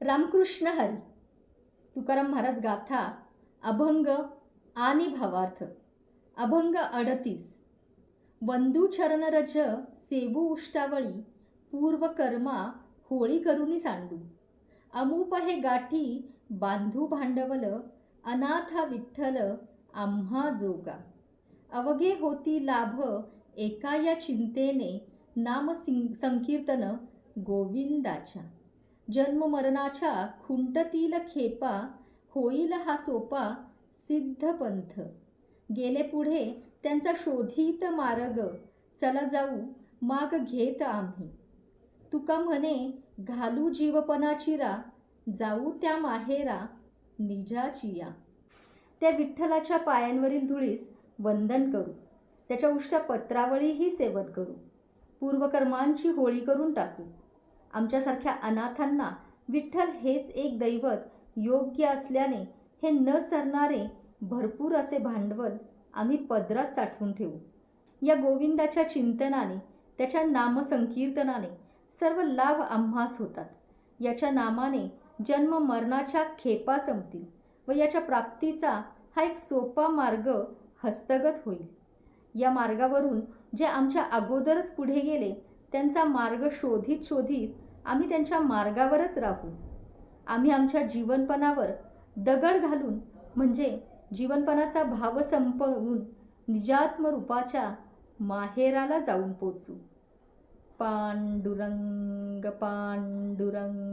रामकृष्ण हरी. तुकाराम महाराज गाथा अभंग आणि भावार्थ. अभंग 38. वंदू चरण रज सेवू उष्टावळी, पूर्व कर्मा होळी करुनी सांडू. अमूप हे गाठी बांधू भांडवल, अनाथा विठ्ठल आम्हा जोगा. अवघे होती लाभ एका या चिंतेने, नाम संकीर्तन गोविंदाच्या. जन्म मरणाच्या खुंटतील खेपा, होईल हा सोपा सिद्ध पंथ. गेले पुढे त्यांचा शोधित मार्ग, चला जाऊ माग घेत आम्ही. तुका म्हणे घालू जीवपणा चिरा, जाऊ त्या माहेरा निजाचिया. त्या विठ्ठलाच्या पायांवरील धुळीस वंदन करू, त्याच्या उष्ट पत्रावळीही सेवन करू. पूर्वकर्मांची होळी करून टाकू. आमच्यासारख्या अनाथांना विठ्ठल हेच एक दैवत योग्य असल्याने हे न सरणारे भरपूर असे भांडवल आम्ही पदरात साठवून ठेवू. या गोविंदाच्या चिंतनाने, त्याच्या नामसंकीर्तनाने सर्व लाभ आम्हास होतात. याच्या नामाने जन्म मरणाच्या खेपा संपतील व याच्या प्राप्तीचा हा एक सोपा मार्ग हस्तगत होईल. या मार्गावरून जे आमच्या अगोदरच पुढे गेले, त्यांचा मार्ग शोधित शोधित आम्ही त्यांच्या मार्गावरच राहू. आम्ही आमच्या जीवनपणावर दगड घालून, म्हणजे जीवनपणाचा भाव संपवून निजात्म रूपाच्या माहेराला जाऊन पोचू. पांडुरंग पांडुरंग.